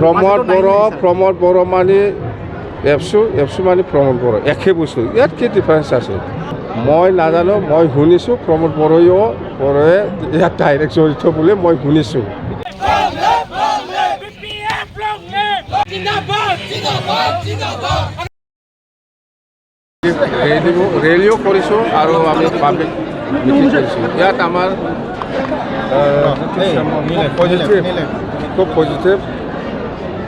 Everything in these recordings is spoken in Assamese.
Pramod Boro মানে ABSU মানে Pramod Boro একে বস্তু ইয়াত কি ডিফাৰেন্স আছে মই নাজানো মই শুনিছোঁ Pramod Boroয়ে ইয়াত ডাইৰেক্ট জড়িত বুলি মই শুনিছোঁ ৰেলীও কৰিছোঁ আৰু আমি পাব্লিক মিটিং কৰিছোঁ ইয়াত আমাৰ খুব পজিটিভ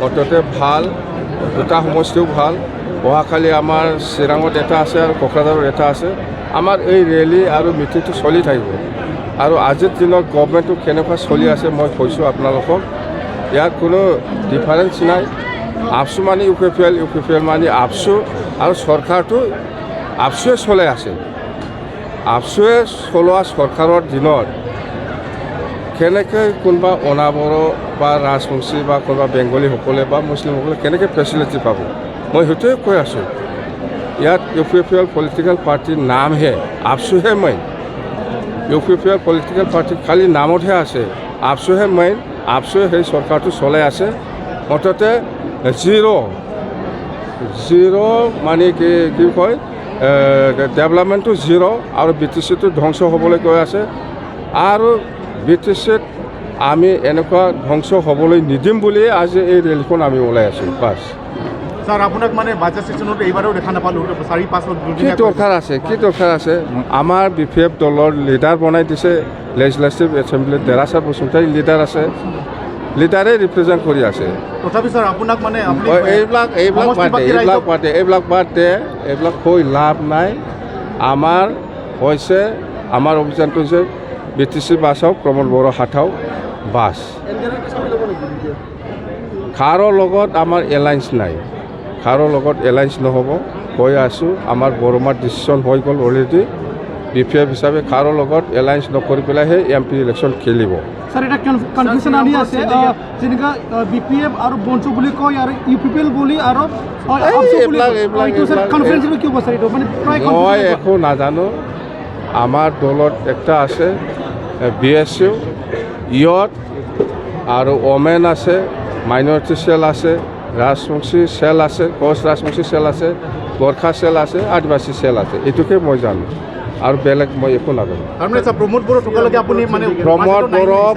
অন্ততে ভাল দুটা সমষ্টিও ভাল অহাকালি আমাৰ চিৰাঙত এটা আছে আৰু কোকৰাঝাৰত এটা আছে আমাৰ এই ৰেলী আৰু মিটিংটো চলি থাকিব আৰু আজিৰ দিনত গভৰ্ণমেণ্টটো কেনেকুৱা চলি আছে মই কৈছোঁ আপোনালোকক ইয়াত কোনো ডিফাৰেঞ্চ নাই ABSU মানে UPPL মানে ABSU আৰু চৰকাৰটো ABSUয়ে চলাই আছে ABSUয়ে চলোৱা চৰকাৰৰ দিনত কেনেকৈ কোনোবা অনাবড়ো বা ৰাজবংশী বা কোনোবা বেংগলীসকলে বা মুছলিমসকলে কেনেকৈ ফেচিলিটি পাব মই সেইটোৱে কৈ আছোঁ ইয়াত UPPL পলিটিকেল পাৰ্টিৰ নামহে ABSUহে মেইন UPPL পলিটিকেল পাৰ্টি খালি নামতহে আছে ABSUহে মেইন ABSUয়ে সেই চৰকাৰটো চলাই আছে মুঠতে জিৰ' মানে কি কয় ডেভেলপমেণ্টটো জিৰ' আৰু BTCটো ধ্বংস হ'বলৈ গৈ আছে আৰু BTCত আমি এনেকুৱা ধ্বংস হ'বলৈ নিদিম বুলিয়ে আজি এই ৰেলীখন আমি ওলাই আছোঁ বাছ স্যাৰ আপনাক মানে বাজেট সেশনত এইবাৰও দেখা নাপালো 4-5 কি দৰকাৰ আছে আমাৰ BPF দলৰ লিডাৰ বনাই দিছে লেজিসলেটিভ এসেম্বলি দেৰাচাৰ বসুমতাৰী লিডাৰ আছে লিডাৰে ৰিপ্ৰেজেণ্ট কৰি আছে তথাপি স্যাৰ আপোনাক মানে এইবিলাক হৈ লাভ নাই আমাৰ হৈছে আমাৰ অভিযানটো হৈছে BTC বাছাও Pramod Boro হাঠাও বাছ কাৰো লগত আমাৰ এলায়েন্স নাই কাৰো লগত এলায়েন্স নহ'ব কৈ আছোঁ আমাৰ বৰমাৰ ডিচিশ্যন হৈ গ'ল অলৰেডি BPF হিচাপে কাৰো লগত এলায়েন্স নকৰি পেলাইহে MP ইলেকশ্যন খেলিব স্যাৰ এটা কনফিউশন আনি আছে যেনেকা BPF আৰু বঞ্চু বুলি কয় আৰু UPPL বুলি আৰু মই একো নাজানো আমাৰ দলত একটা আছে ABSU ইয়ত আৰু ওমেন আছে মাইনৰিটি সেল আছে ৰাজবংশী সেল আছে কোচ ৰাজবংশী সেল আছে গোৰ্খা সেল আছে আদিবাসী সেল আছে এইটোকে মই জানো আৰু বেলেগ মই একো নাজানো Pramod Boro টোকালৈকে আপুনি মানে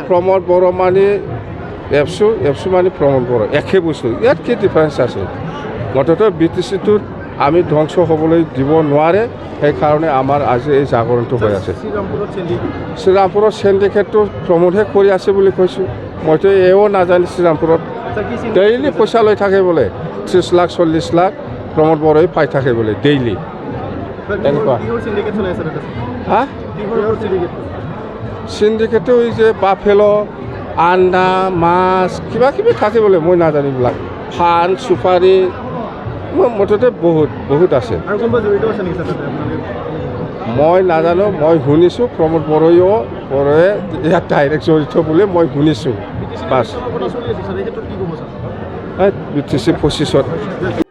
Pramod Boro মানে ABSU মানে Pramod Boro একে বস্তু ইয়াত কি ডিফাৰেন্স আছে মুঠতে BTCটোত আমি ধ্বংস হ'বলৈ দিব নোৱাৰে সেইকাৰণে আমাৰ আজি এই জাগৰণটো হৈ আছে শ্ৰীৰামপুৰত চেণ্ডিকেটটো প্ৰমোদহে কৰি আছে বুলি কৈছোঁ মইতো এও নাজানো শ্ৰীৰামপুৰত ডেইলি পইচা লৈ থাকে বোলে 30 লাখ 40 লাখ Pramod Boroই পাই থাকে বোলে ডেইলি এনেকুৱা হা চিণ্ডিকেটটো এই যে বাফেলো আণ্ডা মাছ কিবা কিবি থাকে বোলে মই নাজানো এইবিলাক ফান চুপাৰী মুঠতে বহুত আছে মই নাজানো মই শুনিছোঁ Pramod Boroয়ে ইয়াত ডাইৰেক্ট জড়িত বুলি মই শুনিছোঁ বাছ BTC 25